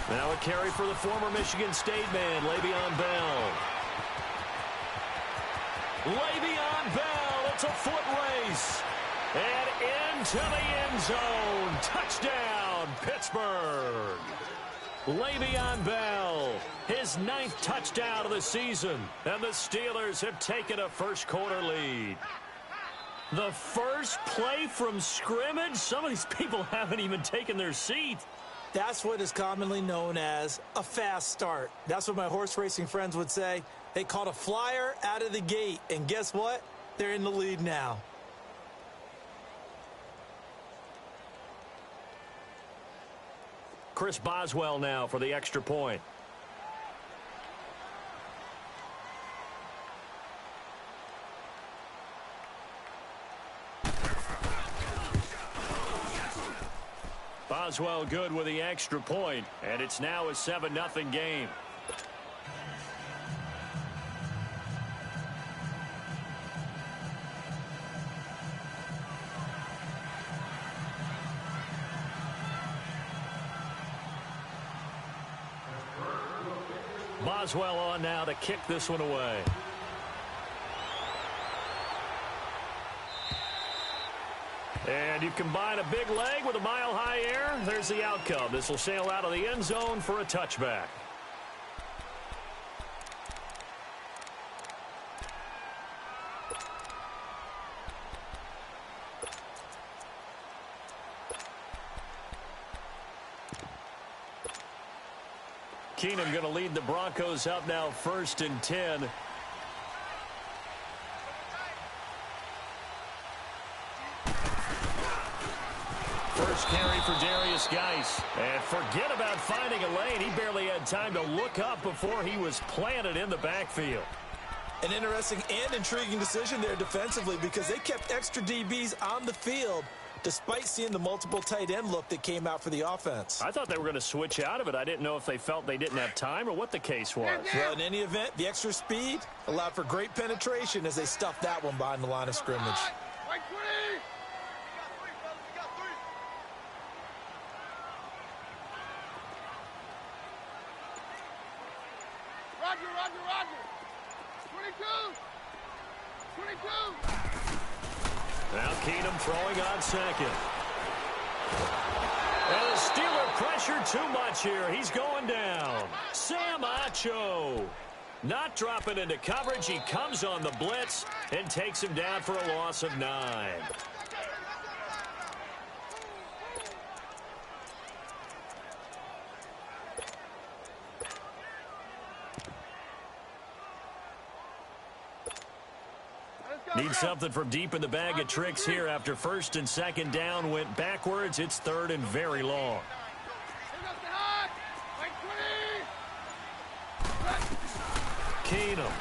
Now a carry for the former Michigan State man, Le'Veon Bell. Le'Veon Bell, it's a foot race. And into the end zone. Touchdown, Pittsburgh. Le'Veon Bell, his 9th touchdown of the season. And the Steelers have taken a first-quarter lead. The first play from scrimmage? Some of these people haven't even taken their seat. That's what is commonly known as a fast start. That's what my horse racing friends would say. They caught a flyer out of the gate, and guess what? They're in the lead now. Chris Boswell now for the extra point. Boswell good with the extra point, and it's now a 7-0 game. Boswell on now to kick this one away. And you combine a big leg with a mile-high air, there's the outcome. This will sail out of the end zone for a touchback. Keenum going to lead the Broncos up now 1st and 10. First carry for Darius Geis. And forget about finding a lane. He barely had time to look up before he was planted in the backfield. An interesting and intriguing decision there defensively because they kept extra DBs on the field despite seeing the multiple tight end look that came out for the offense. I thought they were going to switch out of it. I didn't know if they felt they didn't have time or what the case was. Well, in any event, the extra speed allowed for great penetration as they stuffed that one behind the line of scrimmage. Now Keenum throwing on second. And the Steeler pressure too much here. He's going down. Sam Acho not dropping into coverage. He comes on the blitz and takes him down for a loss of 9. Need something from deep in the bag of tricks here after 1st and 2nd down went backwards. It's 3rd and very long. Keenum.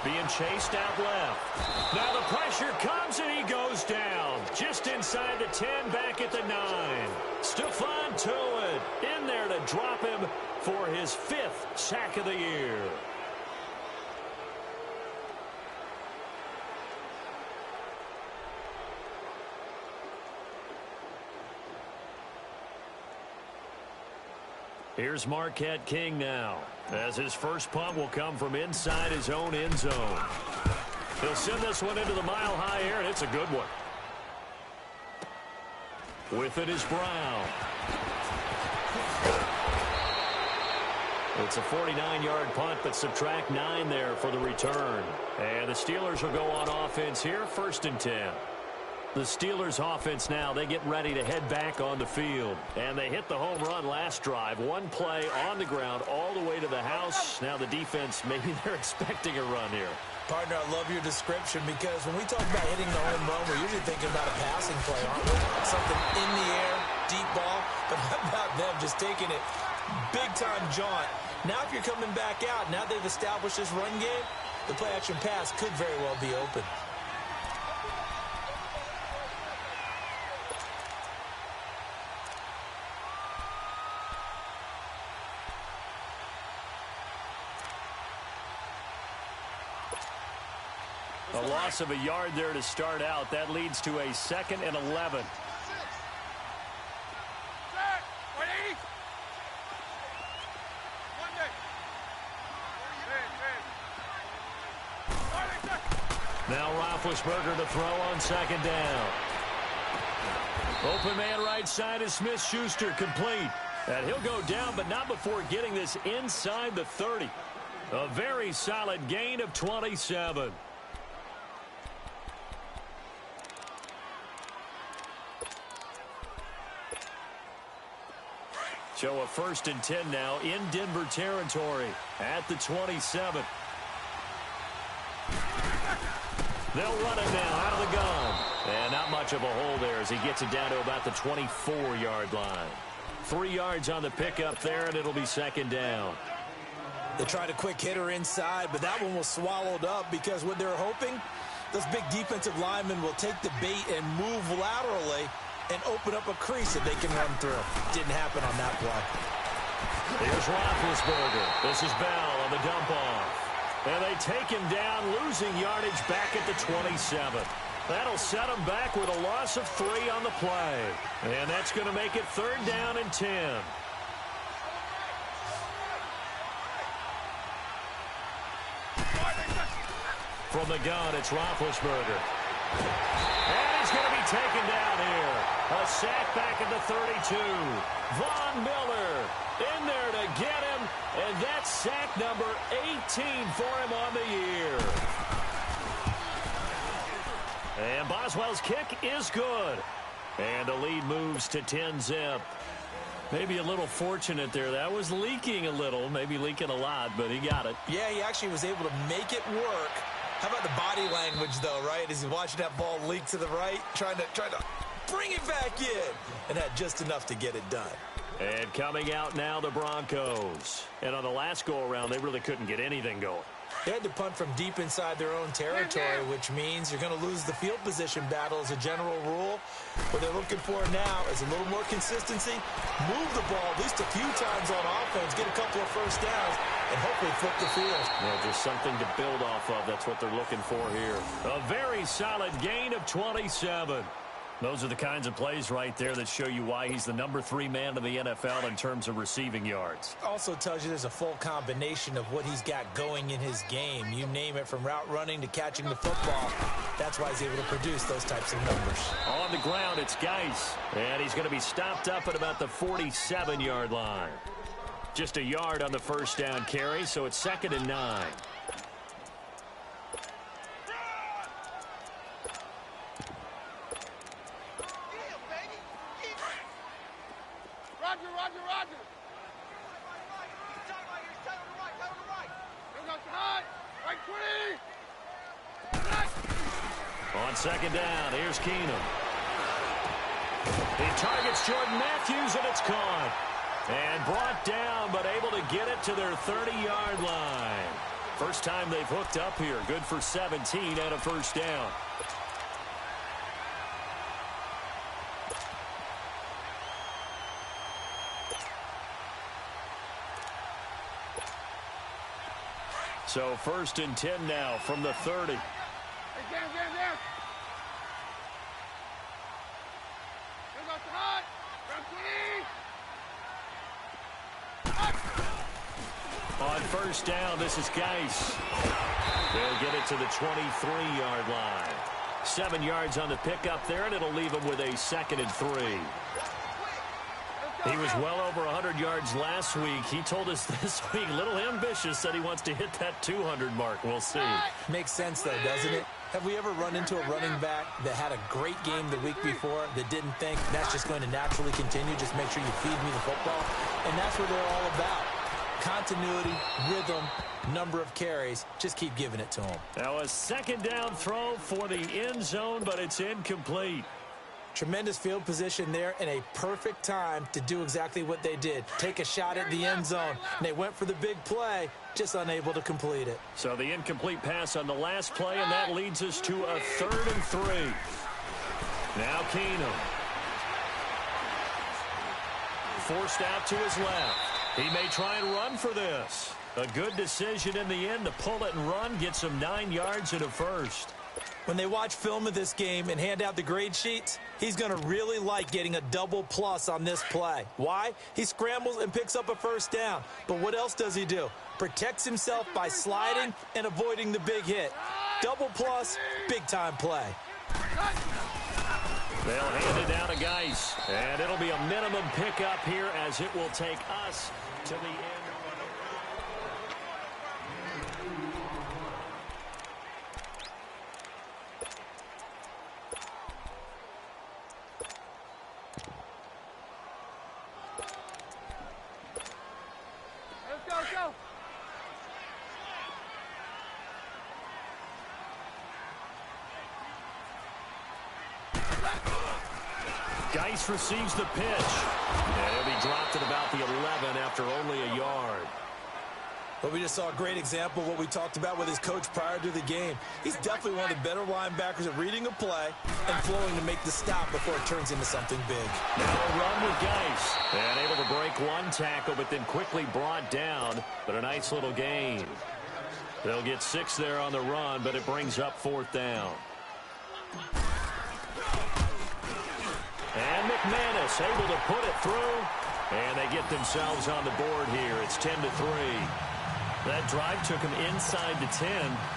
Being chased out left. Now the pressure comes and he goes down. Just inside the 10, back at the 9. Stephon Tuitt in there to drop him for his 5th sack of the year. Here's Marquette King now, as his first punt will come from inside his own end zone. He'll send this one into the mile-high air, and it's a good one. With it is Brown. It's a 49-yard punt, but subtract 9 there for the return. And the Steelers will go on offense here, 1st and 10. The Steelers offense now, they get ready to head back on the field. And they hit the home run last drive. One play on the ground all the way to the house. Now the defense, maybe they're expecting a run here. Partner, I love your description because when we talk about hitting the home run, we're usually thinking about a passing play, aren't we? Something in the air, deep ball. But how about them just taking it big-time jaunt? Now if you're coming back out, now they've established this run game, the play-action pass could very well be open. A loss of a yard there to start out. That leads to a 2nd and 11. Now Roethlisberger to throw on 2nd down. Open man right side is Smith-Schuster, complete. And he'll go down, but not before getting this inside the 30. A very solid gain of 27. So a 1st and 10 now in Denver territory at the 27. They'll run it now out of the gun. And not much of a hole there as he gets it down to about the 24-yard line. 3 yards on the pickup there, and it'll be 2nd down. They tried a quick hitter inside, but that one was swallowed up because what they're hoping, those big defensive linemen will take the bait and move laterally and open up a crease that they can run through. Didn't happen on that play. Here's Roethlisberger. This is Bell on the dump off. And they take him down, losing yardage back at the 27. That'll set him back with a loss of 3 on the play. And that's going to make it 3rd down and 10. From the gun, it's Roethlisberger. And he's going to be taken down here. A sack back at the 32. Von Miller in there to get him. And that's sack number 18 for him on the year. And Boswell's kick is good. And the lead moves to 10-zip. Maybe a little fortunate there. That was leaking a little, maybe leaking a lot, but he got it. Yeah, he actually was able to make it work. How about the body language, though, right? As he's watching that ball leak to the right, trying to bring it back in, and had just enough to get it done. And coming out now, the Broncos. And on the last go-around, they really couldn't get anything going. They had to punt from deep inside their own territory, which means you're going to lose the field position battle as a general rule. What they're looking for now is a little more consistency, move the ball at least a few times on offense, get a couple of first downs, and hopefully flip the field. Yeah, just something to build off of. That's what they're looking for here. A very solid gain of 27. Those are the kinds of plays right there that show you why he's the number 3 man in the NFL in terms of receiving yards. Also tells you there's a full combination of what he's got going in his game. You name it, from route running to catching the football. That's why he's able to produce those types of numbers. On the ground, it's Geis. And he's going to be stopped up at about the 47-yard line. Just a yard on the first down carry, so it's 2nd and 9. On 2nd down, here's Keenum. He targets Jordan Matthews, and it's caught. And brought down, but able to get it to their 30-yard line. First time they've hooked up here. Good for 17 and a first down. So 1st and 10 now from the 30. On first down, this is Geis. They'll get it to the 23-yard line. 7 yards on the pickup there, and it'll leave him with a 2nd and 3. He was well over 100 yards last week. He told us this week, a little ambitious, that he wants to hit that 200 mark. We'll see. Makes sense, though, doesn't it? Have we ever run into a running back that had a great game the week before that didn't think that's just going to naturally continue? Just make sure you feed me the football. And that's what they're all about. Continuity, rhythm, number of carries. Just keep giving it to them. Now a 2nd down throw for the end zone, but it's incomplete. Tremendous field position there and a perfect time to do exactly what they did. Take a shot at the end zone. And they went for the big play, just unable to complete it. So the incomplete pass on the last play, and that leads us to a 3rd and 3. Now Keenum. Forced out to his left. He may try and run for this. A good decision in the end to pull it and run. Gets him 9 yards and a first. When they watch film of this game and hand out the grade sheets, he's going to really like getting a double plus on this play. Why? He scrambles and picks up a first down. But what else does he do? Protects himself by sliding and avoiding the big hit. Double plus, big-time play. They'll hand it down to Geis. And it'll be a minimum pickup here as it will take us to the end. Geis receives the pitch. And he'll be dropped at about the 11 after only a yard. But we just saw a great example of what we talked about with his coach prior to the game. He's definitely one of the better linebackers at reading a play and flowing to make the stop before it turns into something big. Now a run with Geis. And able to break one tackle, but then quickly brought down. But a nice little gain. They'll get 6 there on the run, but it brings up 4th down. And McManus able to put it through. And they get themselves on the board here. It's 10-3. That drive took him inside the 10.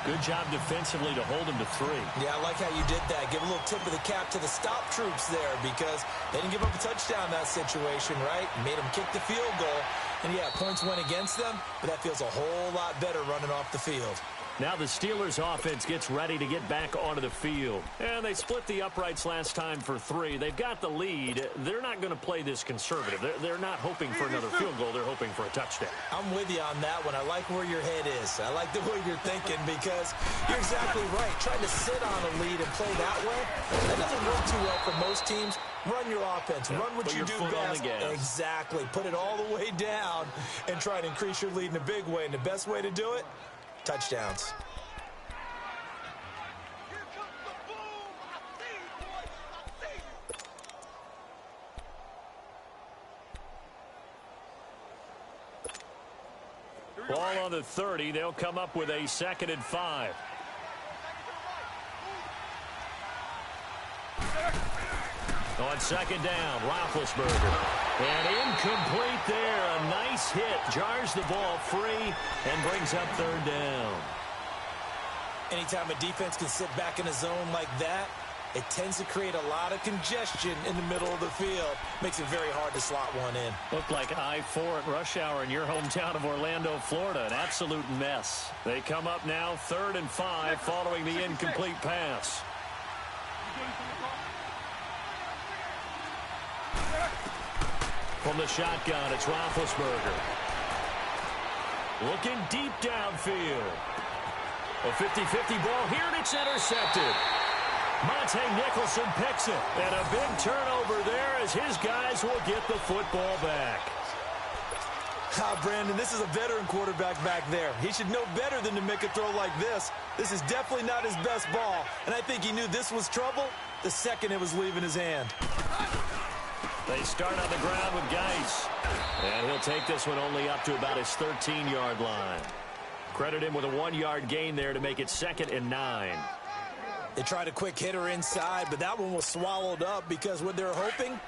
Good job defensively to hold him to 3. Yeah, I like how you did that. Give a little tip of the cap to the stop troops there because they didn't give up a touchdown in that situation, right? Made them kick the field goal. And, yeah, points went against them, but that feels a whole lot better running off the field. Now the Steelers offense gets ready to get back onto the field. And they split the uprights last time for 3. They've got the lead. They're not going to play this conservative. They're not hoping for another field goal. They're hoping for a touchdown. I'm with you on that one. I like where your head is. I like the way you're thinking because you're exactly right. Trying to sit on a lead and play that way, that doesn't work too well for most teams. Run your offense. Yeah, run what you do best. Exactly. Put it all the way down and try to increase your lead in a big way. And the best way to do it, touchdowns. Ball on the 30. They'll come up with a 2nd and 5. On 2nd down, Roethlisberger. And incomplete there. A nice hit. Jars the ball free and brings up 3rd down. Anytime a defense can sit back in a zone like that, it tends to create a lot of congestion in the middle of the field. Makes it very hard to slot one in. Looked like I-4 at rush hour in your hometown of Orlando, Florida. An absolute mess. They come up now 3rd and 5 following the incomplete pass. From the shotgun, it's Roethlisberger. Looking deep downfield. A 50-50 ball here, and it's intercepted. Monte Nicholson picks it. And a big turnover there as his guys will get the football back. Brandon, this is a veteran quarterback back there. He should know better than to make a throw like this. This is definitely not his best ball. And I think he knew this was trouble the second it was leaving his hand. They start on the ground with Geis. And he'll take this one only up to about his 13-yard line. Credit him with a 1-yard gain there to make it 2nd and 9. They tried a quick hitter inside, but that one was swallowed up because what they're hoping,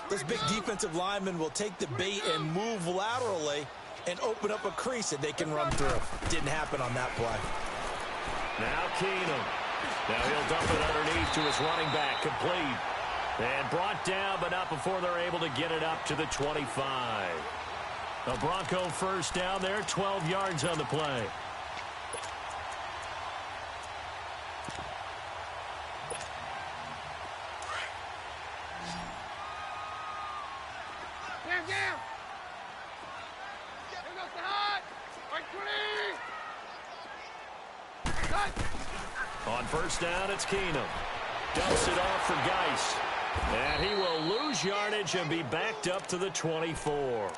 this big defensive lineman will take the bait and move laterally and open up a crease that they can run through. Didn't happen on that play. Now Keenum. Now he'll dump it underneath to his running back, complete. And brought down, but not before they're able to get it up to the 25. A Bronco first down there, 12 yards on the play. On first down, it's Keenum. Dumps it off for Geis. And he will lose yardage and be backed up to the 24.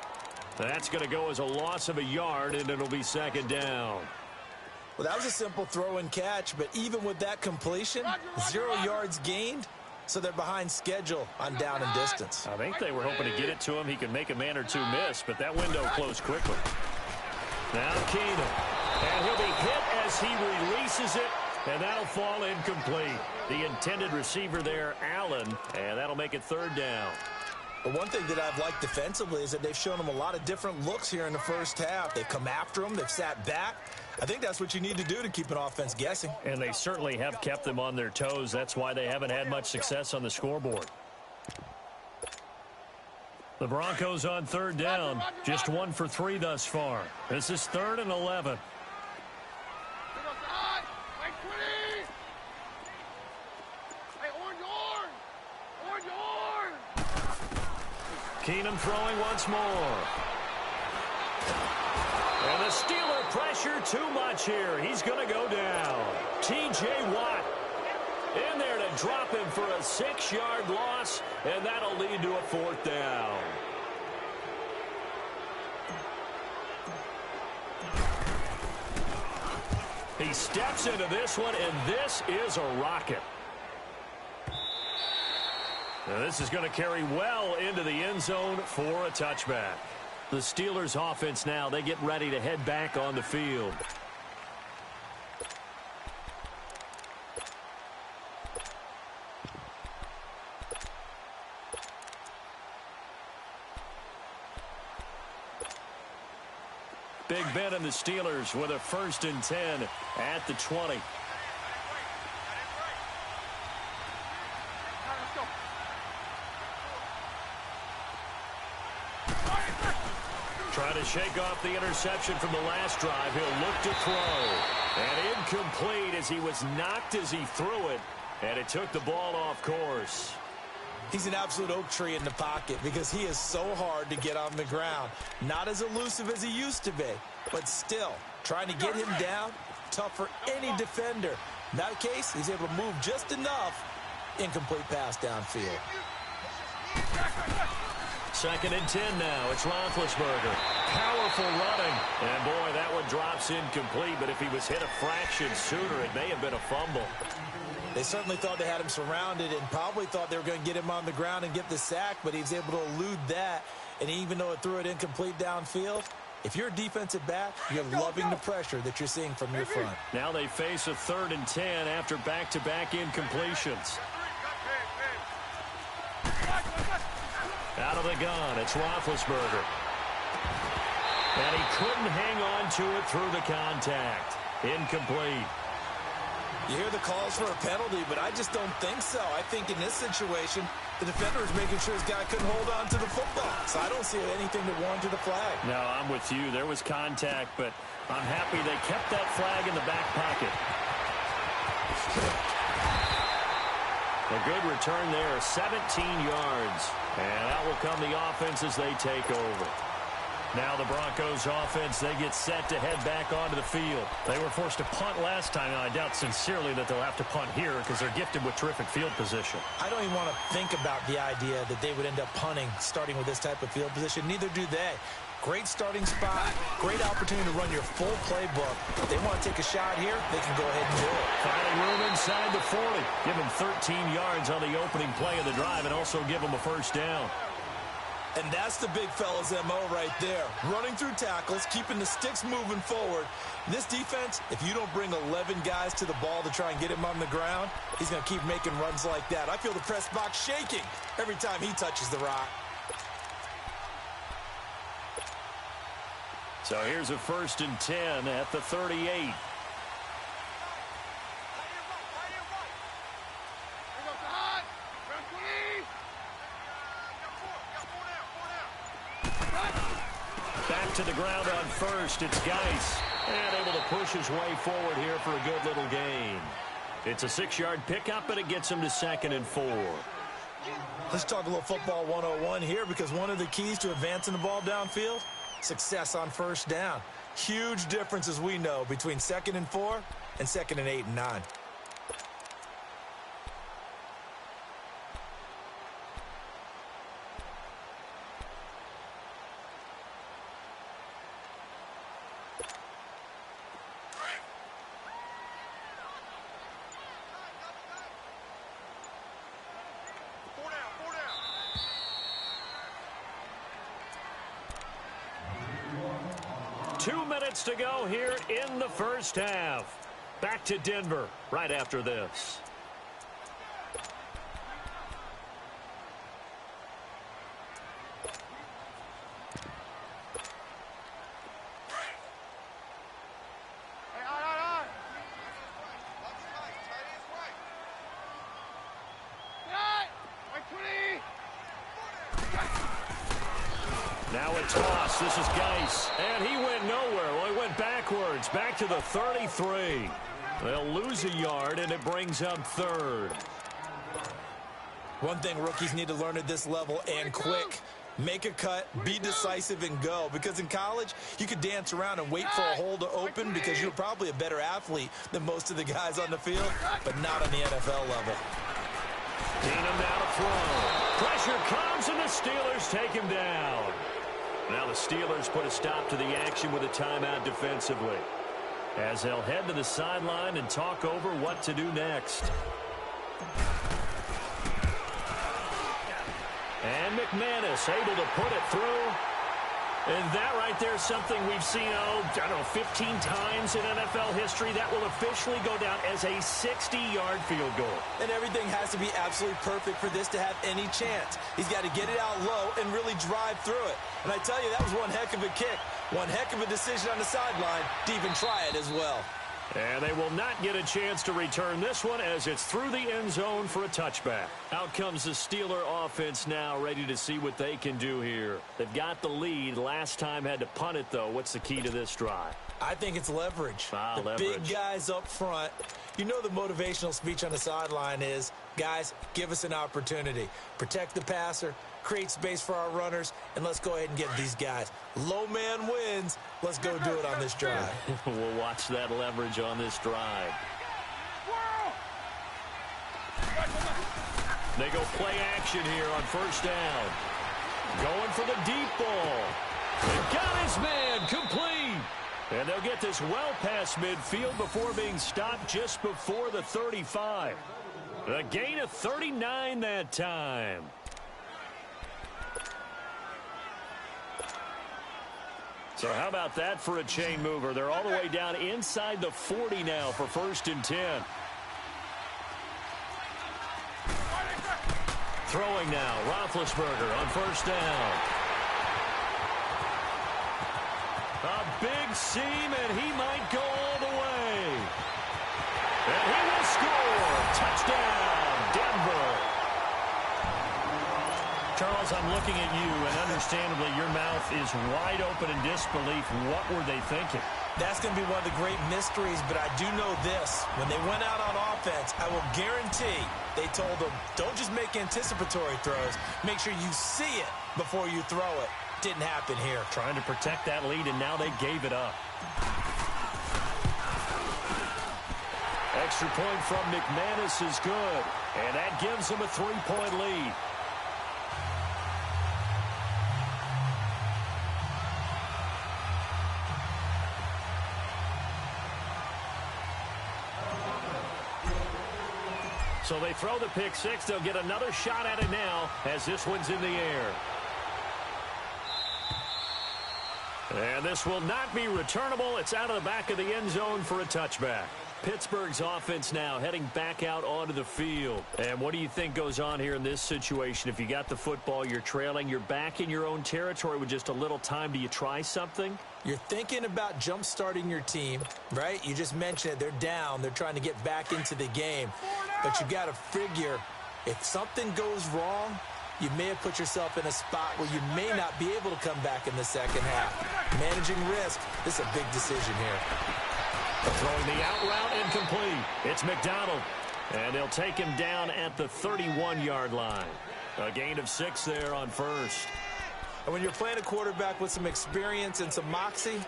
That's going to go as a loss of a yard, and it'll be 2nd down. Well, that was a simple throw and catch, but even with that completion, 0 yards gained, so they're behind schedule on down and distance. I think they were hoping to get it to him. He could make a man or two miss, but that window closed quickly. Now Keenum. And he'll be hit as he releases it And that'll fall incomplete. The intended receiver there, Allen, and that'll make it third down. But one thing that I've liked defensively is that they've shown him a lot of different looks here in the first half. They've come after him. They've sat back. I think that's what you need to do to keep an offense guessing. And they certainly have kept them on their toes. That's why they haven't had much success on the scoreboard. The Broncos on third down. Just 1 for 3 thus far. This is 3rd and 11. Keenum throwing once more. And the Steeler pressure too much here. He's going to go down. T.J. Watt in there to drop him for a 6-yard loss, and that'll lead to a 4th down. He steps into this one, and this is a rocket. Now this is going to carry well into the end zone for a touchback. The Steelers offense now, they get ready to head back on the field. Big Ben and the Steelers with a 1st and 10 at the 20. Trying to shake off the interception from the last drive. He'll look to throw. And incomplete as he was knocked as he threw it. And it took the ball off course. He's an absolute oak tree in the pocket because he is so hard to get on the ground. Not as elusive as he used to be, but still, trying to get him down, tough for any defender. In that case, he's able to move just enough. Incomplete pass downfield. 2nd and 10 now. It's Roethlisberger. Powerful running. And, boy, that one drops incomplete. But if he was hit a fraction sooner, it may have been a fumble. They certainly thought they had him surrounded and probably thought they were going to get him on the ground and get the sack, but he was able to elude that. And even though it threw it incomplete downfield, if you're a defensive back, you're loving the pressure that you're seeing from your front. Now they face a 3rd and 10 after back-to-back incompletions. Out of the gun, it's Roethlisberger. And he couldn't hang on to it through the contact. Incomplete. You hear the calls for a penalty, but I just don't think so. I think in this situation, the defender is making sure his guy couldn't hold on to the football. So I don't see anything that warranted a flag. No, I'm with you. There was contact, but I'm happy they kept that flag in the back pocket. A good return there, 17 yards. And out will come the offense as they take over. Now the Broncos offense, they get set to head back onto the field. They were forced to punt last time, and I doubt sincerely that they'll have to punt here because they're gifted with terrific field position. I don't even want to think about the idea that they would end up punting starting with this type of field position. Neither do they. Great starting spot, great opportunity to run your full playbook. If they want to take a shot here, they can go ahead and do it. Finding room inside the 40. Give him 13 yards on the opening play of the drive and also give him a 1st down. And that's the big fella's MO right there. Running through tackles, keeping the sticks moving forward. This defense, if you don't bring 11 guys to the ball to try and get him on the ground, he's going to keep making runs like that. I feel the press box shaking every time he touches the rock. So here's a 1st and 10 at the 38. Back to the ground on 1st. It's Geis. And able to push his way forward here for a good little gain. It's a 6-yard pickup, and it gets him to 2nd and 4. Let's talk a little football 101 here because one of the keys to advancing the ball downfield, success on 1st down. Huge difference, as we know, between 2nd and 4 and 2nd and 8 and 9. To go here in the 1st half. Back to Denver right after this. Now a toss. This is Geis. And he went nowhere. Well, he went backwards. Back to the 33. They'll lose a yard, and it brings up third. One thing rookies need to learn at this level, and quick. Make a cut, be decisive, and go. Because in college, you could dance around and wait for a hole to open because you're probably a better athlete than most of the guys on the field, but not on the NFL level. Keenum now to throw. Pressure comes, and the Steelers take him down. Now the Steelers put a stop to the action with a timeout defensively, as they'll head to the sideline and talk over what to do next. And McManus able to put it through. And that right there is something we've seen, I don't know, 15 times in NFL history. That will officially go down as a 60-yard field goal. And everything has to be absolutely perfect for this to have any chance. He's got to get it out low and really drive through it. And I tell you, that was one heck of a kick. One heck of a decision on the sideline to even try it as well. And they will not get a chance to return this one as it's through the end zone for a touchback. Out comes the Steeler offense now, ready to see what they can do here. They've got the lead. Last time had to punt it, though. What's the key to this drive? I think it's leverage. Leverage. Big guys up front. You know the motivational speech on the sideline is, guys, give us an opportunity. Protect the passer, create space for our runners, and let's go ahead and get these guys. Low man wins. Let's go do it on this drive. We'll watch that leverage on this drive. They go play action here on first down. Going for the deep ball. They got his man complete. And they'll get this well past midfield before being stopped just before the 35. A gain of 39 that time. So how about that for a chain mover? They're all the way down inside the 40 now for 1st and 10. Throwing now, Roethlisberger on first down. A big seam, and he might go all the way. And he will score. Touchdown, Denver. Charles, I'm looking at you, and understandably, your mouth is wide open in disbelief. What were they thinking? That's going to be one of the great mysteries, but I do know this. When they went out on offense, I will guarantee they told them, don't just make anticipatory throws. Make sure you see it before you throw it. Didn't happen here. Trying to protect that lead, and now they gave it up. Extra point from McManus is good, and that gives them a 3-point lead. So they throw the pick six. They'll get another shot at it now as this one's in the air. And this will not be returnable. It's out of the back of the end zone for a touchback. Pittsburgh's offense now heading back out onto the field. And what do you think goes on here in this situation? If you got the football, you're trailing, you're back in your own territory with just a little time. Do you try something? You're thinking about jump-starting your team, right? You just mentioned it. They're down. They're trying to get back into the game. But you got to figure, if something goes wrong, you may have put yourself in a spot where you may not be able to come back in the second half. Managing risk, this is a big decision here. Throwing the out route incomplete. It's McDonald. And they'll take him down at the 31-yard line. A gain of 6 there on first. And when you're playing a quarterback with some experience and some moxie,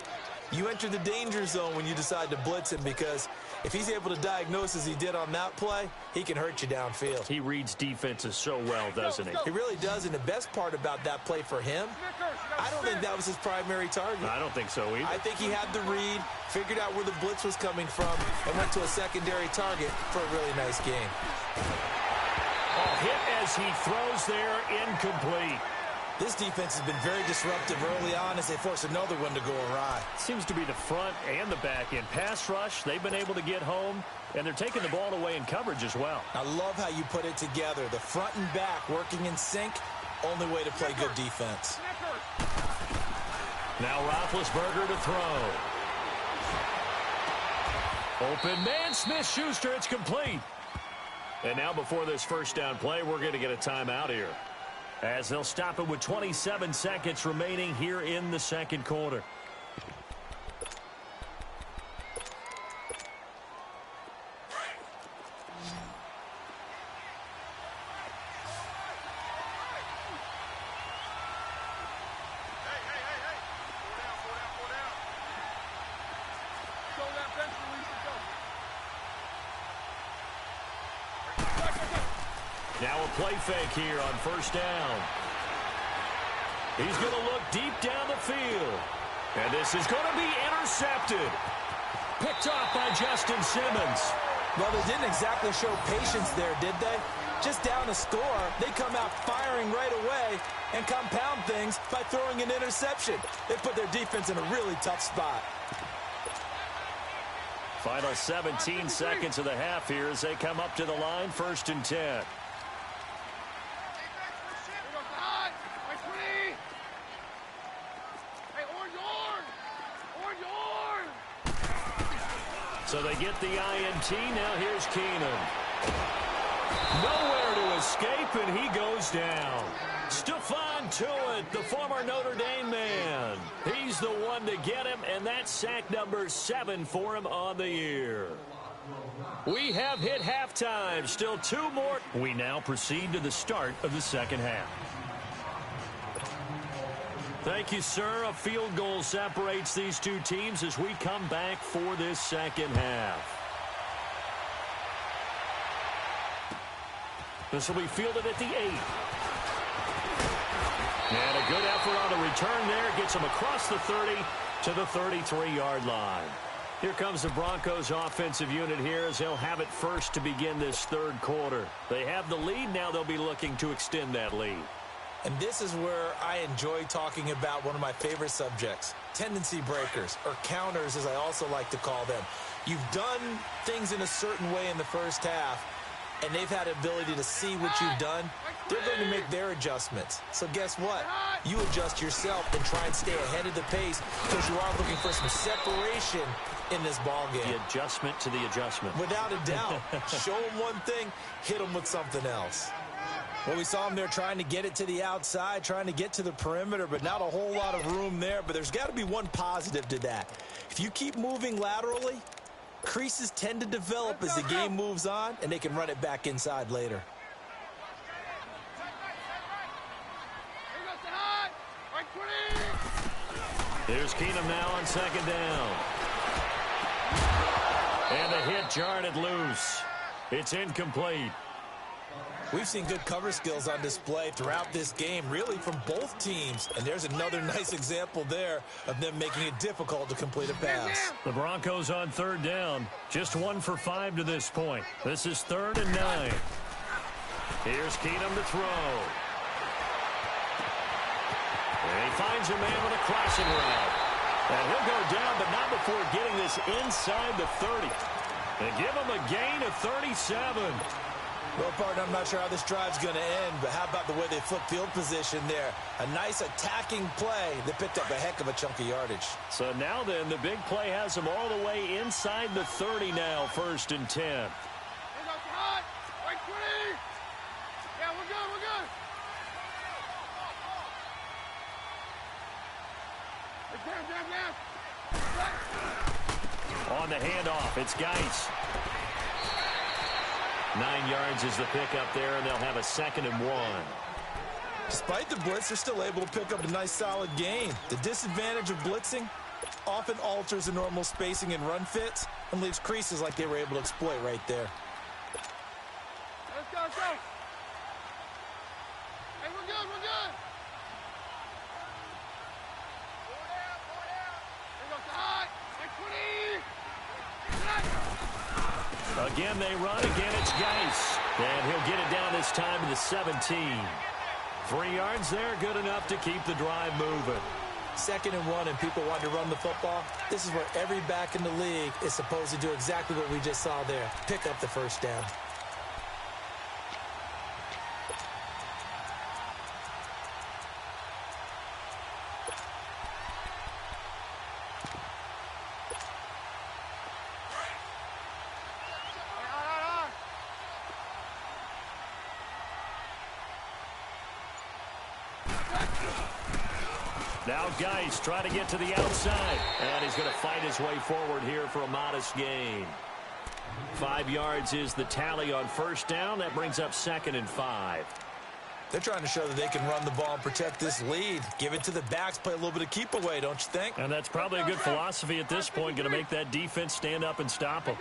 you enter the danger zone when you decide to blitz him, because if he's able to diagnose as he did on that play, he can hurt you downfield. He reads defenses so well, doesn't he? He really does, and the best part about that play for him, I don't think that was his primary target. I don't think so either. I think he had the read, figured out where the blitz was coming from, and went to a secondary target for a really nice game. A hit as he throws there, incomplete. This defense has been very disruptive early on as they force another one to go awry. Seems to be the front and the back end. Pass rush, they've been able to get home, and they're taking the ball away in coverage as well. I love how you put it together. The front and back working in sync, only way to play good defense. Now Roethlisberger to throw. Open man, Smith-Schuster, it's complete. And now before this first down play, we're going to get a timeout here, as they'll stop it with 27 seconds remaining here in the second quarter. Now a play fake here on first down. He's going to look deep down the field. And this is going to be intercepted. Picked off by Justin Simmons. Well, they didn't exactly show patience there, did they? Just down a score, they come out firing right away and compound things by throwing an interception. They put their defense in a really tough spot. Final 17 seconds of the half here as they come up to the line, 1st and 10. So they get the INT. Now here's Keenum. Nowhere to escape, and he goes down. Stephon Tuitt, the former Notre Dame man. He's the one to get him, and that's sack number 7 for him on the year. We have hit halftime. Still 2 more. We now proceed to the start of the second half. Thank you, sir. A field goal separates these two teams as we come back for this second half. This will be fielded at the 8. And a good effort on the return there. Gets him across the 30 to the 33-yard line. Here comes the Broncos offensive unit here as they'll have it first to begin this third quarter. They have the lead. Now they'll be looking to extend that lead. And this is where I enjoy talking about one of my favorite subjects, tendency breakers, or counters as I also like to call them. You've done things in a certain way in the first half, and they've had the ability to see what you've done. They're going to make their adjustments. So guess what? You adjust yourself and try and stay ahead of the pace because you are looking for some separation in this ball game. The adjustment to the adjustment. Without a doubt. Show them one thing, hit them with something else. Well, we saw him there trying to get it to the outside, trying to get to the perimeter, but not a whole lot of room there. But there's got to be one positive to that. If you keep moving laterally, creases tend to develop as the game moves on, and they can run it back inside later. There's Keenum now on second down. And the hit jarred it loose. It's incomplete. We've seen good cover skills on display throughout this game, really from both teams. And there's another nice example there of them making it difficult to complete a pass. The Broncos on third down. Just 1 for 5 to this point. This is 3rd and 9. Here's Keenum to throw. And he finds a man with a crossing route. And he'll go down, but not before getting this inside the 30. And give him a gain of 37. Well, partner, I'm not sure how this drive's going to end, but how about the way they flip field position there? A nice attacking play that picked up a heck of a chunk of yardage. So now then, the big play has them all the way inside the 30 now, 1st and 10. Yeah, we're good, we're good. On the handoff, it's Geis. 9 yards is the pickup there, and they'll have a 2nd and 1. Despite the blitz, they're still able to pick up a nice, solid gain. The disadvantage of blitzing often alters the normal spacing and run fits and leaves creases like they were able to exploit right there. Let's go, let's go. Hey, we're good, we're good. Again, they run. Again, it's Geis. And he'll get it down this time to the 17. 3 yards there, good enough to keep the drive moving. 2nd and 1, and people want to run the football. This is where every back in the league is supposed to do exactly what we just saw there. Pick up the first down. Now Geis trying to get to the outside. And he's going to fight his way forward here for a modest gain. 5 yards is the tally on first down. That brings up 2nd and 5. They're trying to show that they can run the ball and protect this lead. Give it to the backs, play a little bit of keep away, don't you think? And that's probably a good philosophy at this point. Going to make that defense stand up and stop them.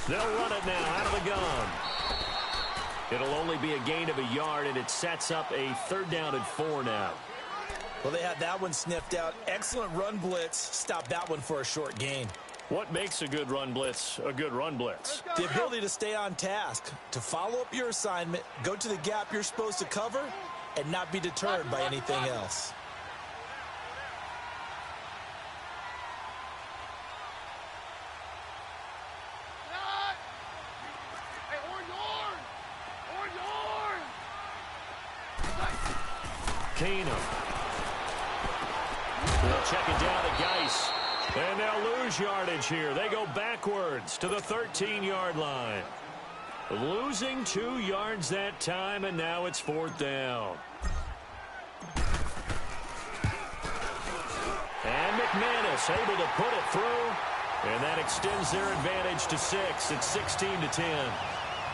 They'll run it now out of the gun. It'll only be a gain of a yard, and it sets up a 3rd down and 4 now. Well, they had that one sniffed out. Excellent run blitz. Stop that one for a short gain. What makes a good run blitz a good run blitz? The ability to stay on task, to follow up your assignment, go to the gap you're supposed to cover, and not be deterred by anything else. Keenum. They'll check it down to Geis. And they'll lose yardage here. They go backwards to the 13-yard line. Losing 2 yards that time, and now it's 4th down. And McManus able to put it through. And that extends their advantage to 6. It's 16-10.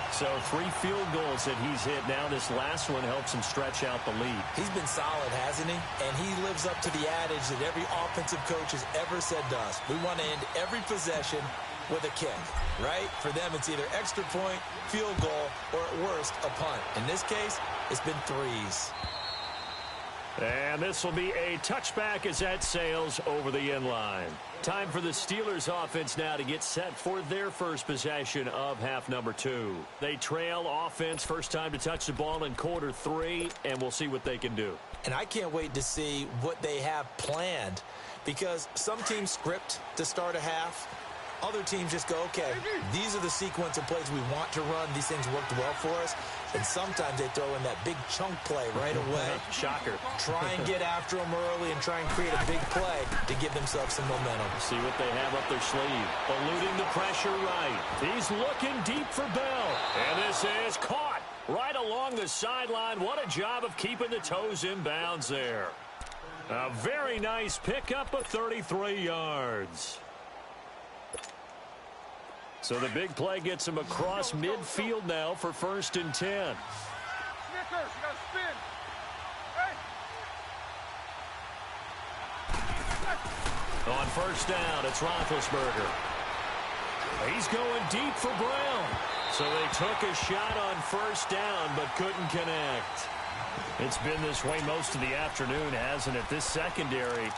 So 3 field goals that he's hit now. This last one helps him stretch out the lead. He's been solid, hasn't he? And he lives up to the adage that every offensive coach has ever said to us. We want to end every possession with a kick, right? For them, it's either extra point, field goal, or at worst, a punt. In this case, it's been 3s. And this will be a touchback as that sails over the end line. Time for the Steelers offense now to get set for their first possession of half number 2. They trail offense first time to touch the ball in quarter 3, and we'll see what they can do. And I can't wait to see what they have planned, because some teams script to start a half. Other teams just go, okay, these are the sequence of plays we want to run. These things worked well for us. And sometimes they throw in that big chunk play right away. Shocker. Try and get after them early and try and create a big play to give themselves some momentum. See what they have up their sleeve. Eluding the pressure right. He's looking deep for Bell. And this is caught right along the sideline. What a job of keeping the toes in bounds there. A very nice pickup of 33 yards. So the big play gets him across midfield now for 1st and 10. Snickers, you got to spin. Hey. On 1st down, it's Roethlisberger. He's going deep for Brown. So they took a shot on 1st down, but couldn't connect. It's been this way most of the afternoon, hasn't it? This secondary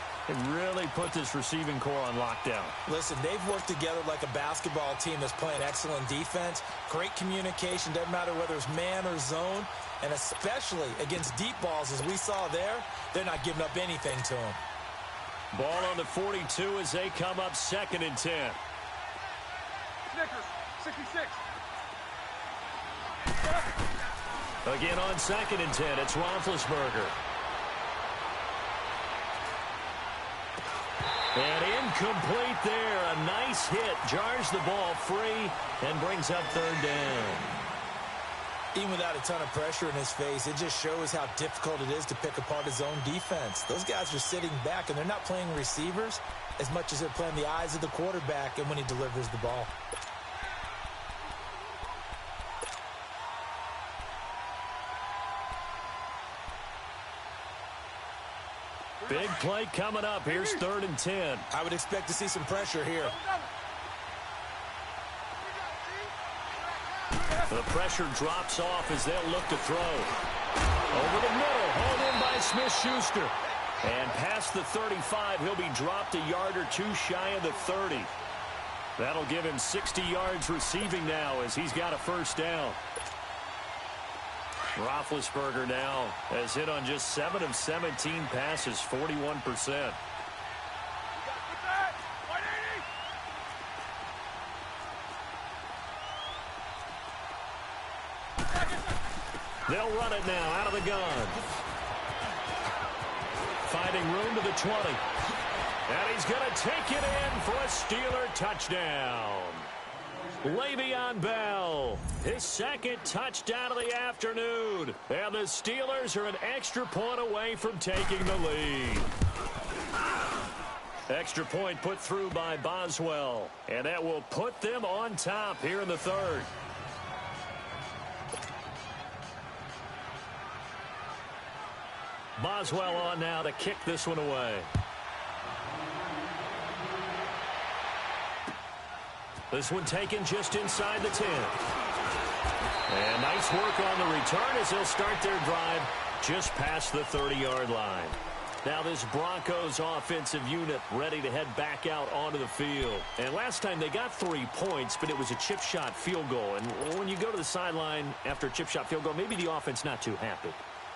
really put this receiving core on lockdown. Listen, they've worked together like a basketball team that's playing excellent defense. Great communication, doesn't matter whether it's man or zone. And especially against deep balls, as we saw there, they're not giving up anything to them. Ball on the 42 as they come up 2nd and 10. Snickers, 66. Again on 2nd and 10, it's Roethlisberger. And incomplete there. A nice hit. Jars the ball free and brings up 3rd down. Even without a ton of pressure in his face, it just shows how difficult it is to pick apart his own defense. Those guys are sitting back, and they're not playing receivers as much as they're playing the eyes of the quarterback and when he delivers the ball. Big play coming up. Here's 3rd and 10. I would expect to see some pressure here. The pressure drops off as they'll look to throw. Over the middle, hauled in by Smith-Schuster. And past the 35, he'll be dropped a yard or two shy of the 30. That'll give him 60 yards receiving now as he's got a first down. Roethlisberger now has hit on just 7 of 17 passes, 41%. They'll run it now out of the gun. Finding room to the 20. And he's going to take it in for a Steeler touchdown. Le'Veon Bell, his second touchdown of the afternoon. And the Steelers are an extra point away from taking the lead. Extra point put through by Boswell. And that will put them on top here in the third. Boswell on now to kick this one away. This one taken just inside the 10. And nice work on the return as they'll start their drive just past the 30-yard line. Now this Broncos offensive unit ready to head back out onto the field. And last time they got 3 points, but it was a chip shot field goal. And when you go to the sideline after a chip shot field goal, maybe the offense not too happy.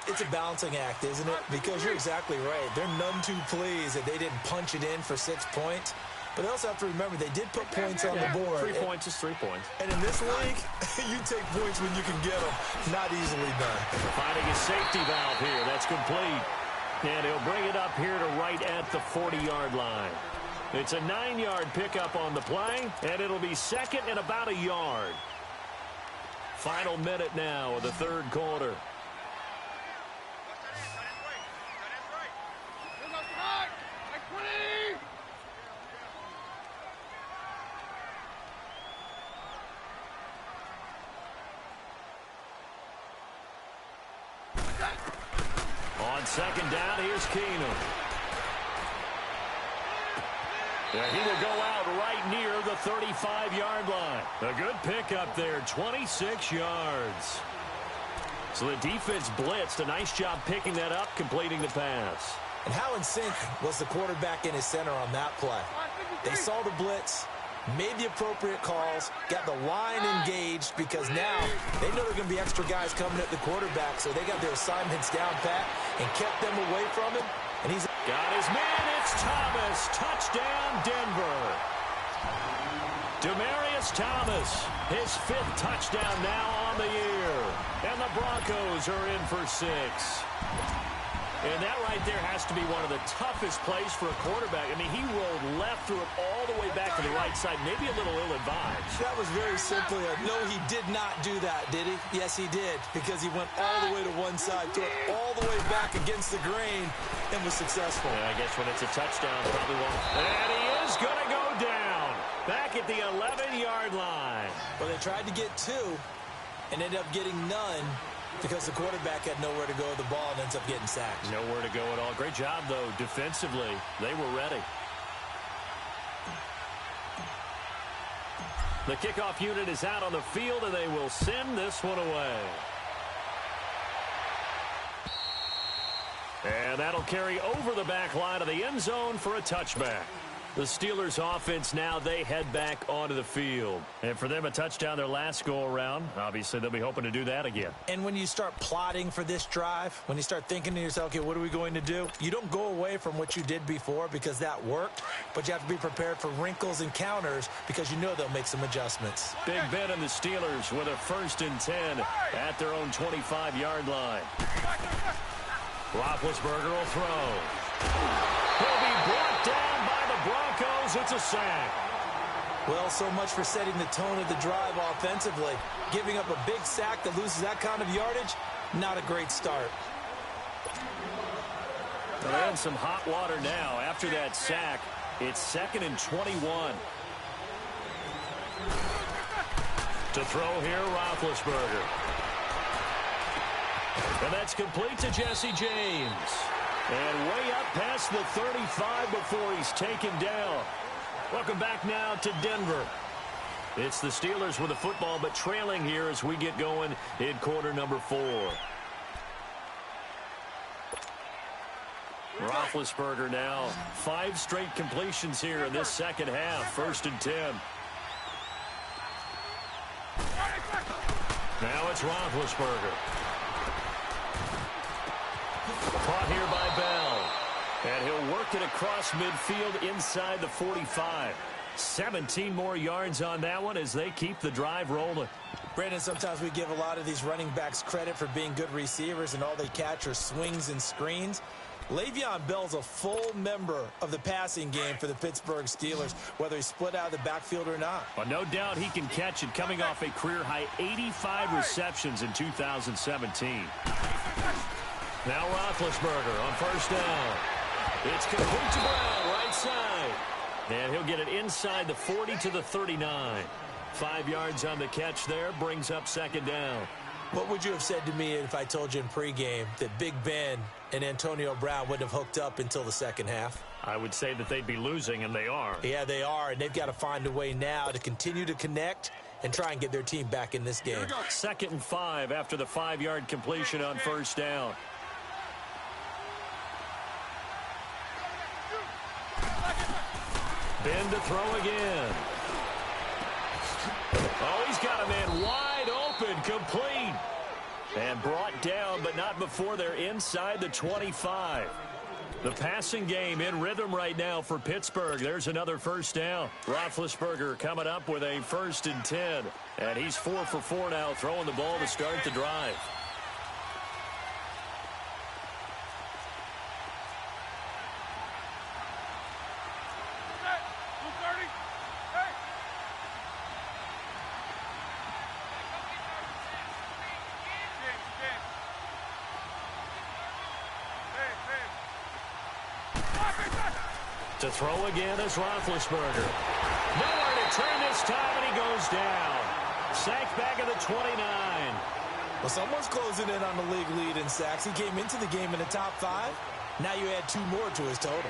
It's a balancing act, isn't it? Because you're exactly right. They're none too pleased that they didn't punch it in for 6 points. But they also have to remember they did put points on the board. 3 points is 3 points. And in this league, you take points when you can get them. Not easily done. Finding a safety valve here. That's complete. And he'll bring it up here to right at the 40-yard line. It's a 9-yard pickup on the play, and it'll be second and about a yard. Final minute now of the third quarter. On second down, here's Keenum. Yeah, he will go out right near the 35-yard line. A good pickup there, 26 yards. So the defense blitzed. A nice job picking that up, completing the pass. And how in sync was the quarterback in his center on that play? They saw the blitz, made the appropriate calls, got the line engaged because now they know there are going to be extra guys coming at the quarterback, so they got their assignments down pat and kept them away from him. And he's got his man. It's Thomas. Touchdown, Denver. Demaryius Thomas, his 5th touchdown now on the year. And the Broncos are in for 6. And that right there has to be one of the toughest plays for a quarterback. I mean, he rolled left, threw it all the way back to the right side, maybe a little ill-advised. That was very simply no, he did not do that, did he? Yes, he did, because he went all the way to one side, threw it all the way back against the grain, and was successful. Yeah, I guess when it's a touchdown, probably won't. And he is going to go down back at the 11-yard line. Well, they tried to get 2 and ended up getting none, because the quarterback had nowhere to go with the ball and ends up getting sacked. Nowhere to go at all. Great job, though, defensively. They were ready. The kickoff unit is out on the field, and they will send this one away. And that'll carry over the back line of the end zone for a touchback. The Steelers offense now, they head back onto the field. And for them, a touchdown their last go-around. Obviously, they'll be hoping to do that again. And when you start plotting for this drive, when you start thinking to yourself, okay, what are we going to do? You don't go away from what you did before because that worked, but you have to be prepared for wrinkles and counters because you know they'll make some adjustments. Big Ben and the Steelers with a 1st and 10 at their own 25-yard line. Roethlisberger will throw. He'll be brought down by the Broncos. It's a sack. Well, so much for setting the tone of the drive offensively. Giving up a big sack that loses that kind of yardage, not a great start. They're in some hot water now. After that sack, it's 2nd and 21. To throw here, Roethlisberger. And that's complete to Jesse James. And way up past the 35 before he's taken down. Welcome back now to Denver. It's the Steelers with the football, but trailing here as we get going in quarter number 4. Roethlisberger now. 5 straight completions here in this second half. 1st and 10. Now it's Roethlisberger. Caught here by Bell. And he'll work it across midfield inside the 45. 17 more yards on that one as they keep the drive rolling. Brandon, sometimes we give a lot of these running backs credit for being good receivers and all they catch are swings and screens. Le'Veon Bell's a full member of the passing game for the Pittsburgh Steelers, whether he's split out of the backfield or not. Well, no doubt he can catch it, coming off a career-high 85 receptions in 2017. Now Roethlisberger on 1st down. It's complete to Brown, right side. And he'll get it inside the 40 to the 39. 5 yards on the catch there, brings up 2nd down. What would you have said to me if I told you in pregame that Big Ben and Antonio Brown wouldn't have hooked up until the second half? I would say that they'd be losing, and they are. Yeah, they are, and they've got to find a way now to continue to connect and try and get their team back in this game. 2nd and 5 after the 5-yard completion on 1st down. Ben to throw again. Oh, he's got a man wide open, complete. And brought down, but not before they're inside the 25. The passing game in rhythm right now for Pittsburgh. There's another 1st down. Roethlisberger coming up with a 1st and 10. And he's 4 for 4 now, throwing the ball to start the drive. To throw again is Roethlisberger. Nowhere to turn this time, and he goes down. Sacked back at the 29. Well, someone's closing in on the league lead in sacks. He came into the game in the top 5. Now you add 2 more to his total.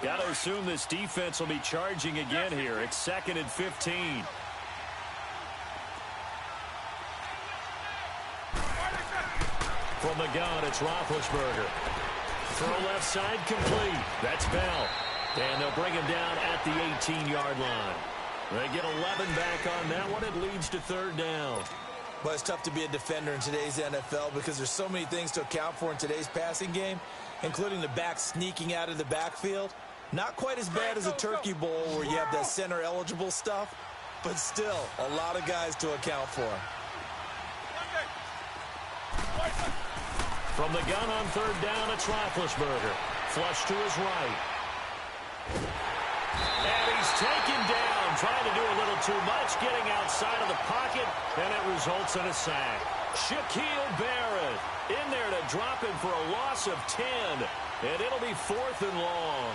Got to assume this defense will be charging again here. It's 2nd and 15. From the gun, it's Roethlisberger. Throw left side, complete. That's Bell. And they'll bring him down at the 18-yard line. They get 11 back on that one. It leads to 3rd down. But it's tough to be a defender in today's NFL because there's so many things to account for in today's passing game, including the back sneaking out of the backfield. Not quite as bad as a Turkey Bowl where you have that center-eligible stuff, but still a lot of guys to account for. From the gun on 3rd down, it's Roethlisberger. Flush to his right. And he's taken down, trying to do a little too much, getting outside of the pocket, and it results in a sack. Shaquille Barrett in there to drop him for a loss of 10, and it'll be 4th and long.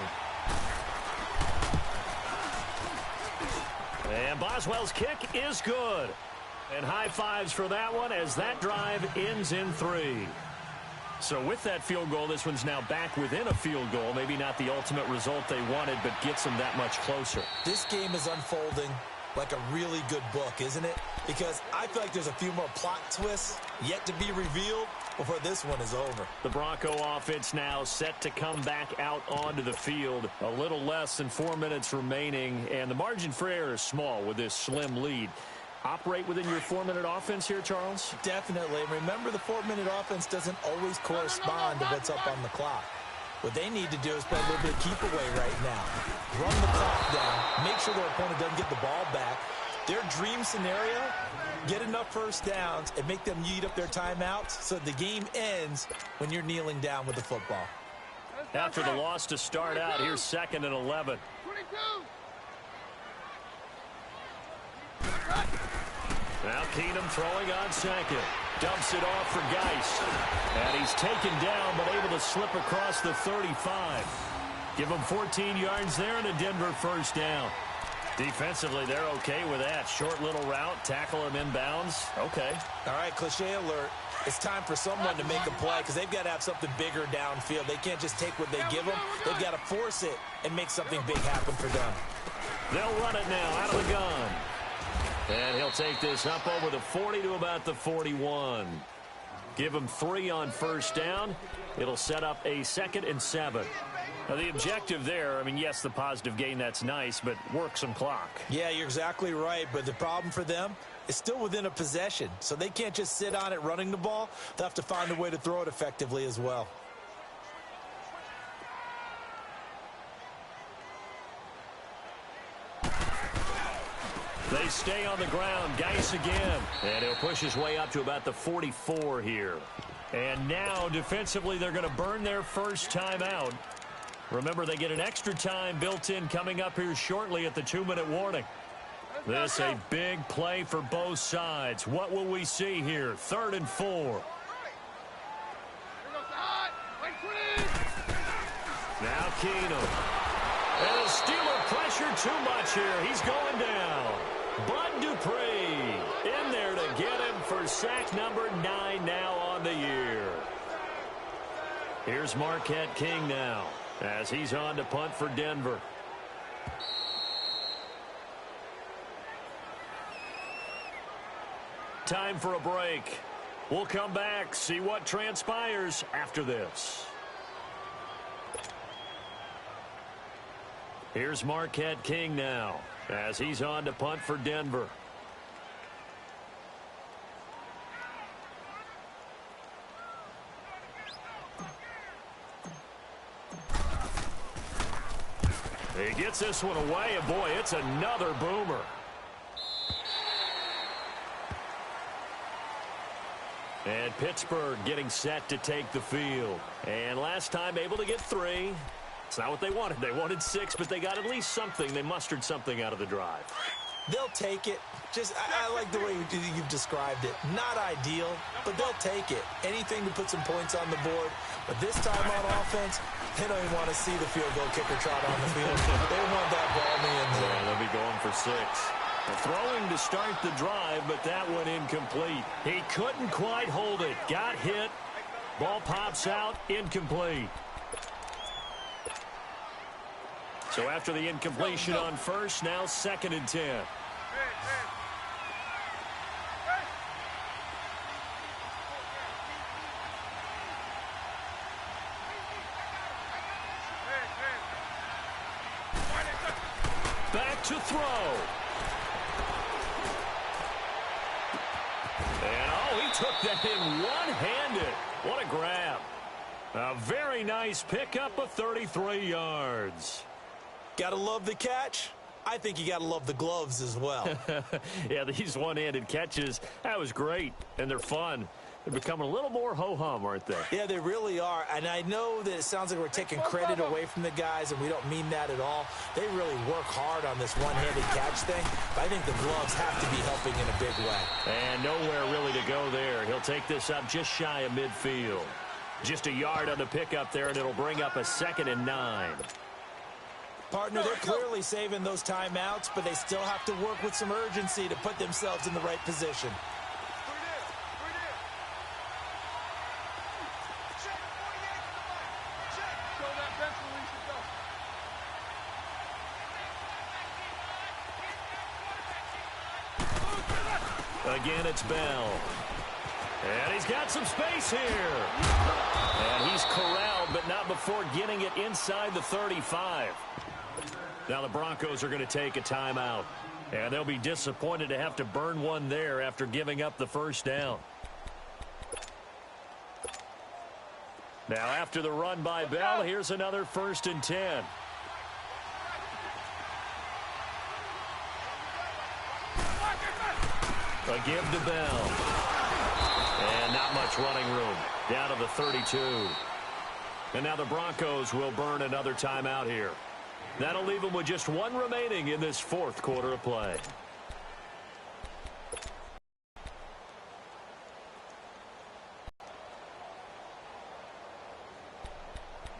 And Boswell's kick is good. And high fives for that one as that drive ends in 3. So with that field goal, this one's now back within a field goal. Maybe not the ultimate result they wanted, but gets them that much closer. This game is unfolding like a really good book, isn't it? Because I feel like there's a few more plot twists yet to be revealed before this one is over. The Bronco offense now set to come back out onto the field. A little less than 4 minutes remaining, and the margin for error is small with this slim lead. Operate within your 4-minute offense here, Charles? Definitely. Remember, the 4-minute offense doesn't always correspond to what's up on the clock. What they need to do is play a little bit of keep away right now. Run the clock down. Make sure their opponent doesn't get the ball back. Their dream scenario, get enough 1st downs and make them eat up their timeouts so the game ends when you're kneeling down with the football. After the loss to start out, here's 2nd and 11. 22. Now Keenum throwing on 2nd. Dumps it off for Geist. And he's taken down, but able to slip across the 35. Give him 14 yards there and a Denver 1st down. Defensively, they're okay with that. Short little route, tackle him inbounds. Okay. All right, cliche alert. It's time for someone to make a play because they've got to have something bigger downfield. They can't just take what they give them. They've got to force it and make something big happen for them. They'll run it now out of the gun. And he'll take this up over the 40 to about the 41. Give him 3 on first down. It'll set up a 2nd and 7. Now, the objective there, I mean, yes, the positive gain, that's nice, but work some clock. Yeah, you're exactly right, but the problem for them is still within a possession, so they can't just sit on it running the ball. They'll have to find a way to throw it effectively as well. They stay on the ground. Geis again. And he'll push his way up to about the 44 here. And now, defensively, they're going to burn their first time out. Remember, they get an extra time built in coming up here shortly at the 2-minute warning. This a big play for both sides. What will we see here? 3rd and 4. Now Keenum. And the Steeler pressure too much here. He's going down. Bud Dupree in there to get him for sack number 9 now on the year. Here's Marquette King now as he's on to punt for Denver. Time for a break. We'll come back, see what transpires after this. Here's Marquette King now as he's on to punt for Denver. He gets this one away, and boy, it's another boomer. And Pittsburgh getting set to take the field. And last time able to get 3. It's not what they wanted. They wanted 6, but they got at least something. They mustered something out of the drive. They'll take it. I like the way you've described it. Not ideal, but they'll take it. Anything to put some points on the board. But this time on offense, they don't even want to see the field goal kicker trot on the field. They want that ball in the end zone. Yeah, they'll be going for 6. Throwing to start the drive, but that one incomplete. He couldn't quite hold it. Got hit. Ball pops out. Incomplete. So after the incompletion on first, now 2nd and 10. Back to throw. And oh, he took that in one-handed. What a grab. A very nice pickup of 33 yards. Gotta love the catch. I think you gotta love the gloves as well. Yeah, these one-handed catches, that was great, and they're fun. They're becoming a little more ho-hum, aren't they? Yeah, they really are, and I know that it sounds like we're taking credit away from the guys, and we don't mean that at all. They really work hard on this one-handed catch thing, but I think the gloves have to be helping in a big way. And nowhere really to go there. He'll take this up just shy of midfield. Just a yard on the pickup there, and it'll bring up a 2nd and 9. Partner, they're clearly saving those timeouts, but they still have to work with some urgency to put themselves in the right position. Again, it's Bell. And he's got some space here. And he's corralled, but not before getting it inside the 35. Now the Broncos are going to take a timeout. And they'll be disappointed to have to burn one there after giving up the first down. Now after the run by Bell, here's another 1st and 10. A give to Bell. And not much running room. Down to the 32. And now the Broncos will burn another timeout here. That'll leave them with just 1 remaining in this 4th quarter of play.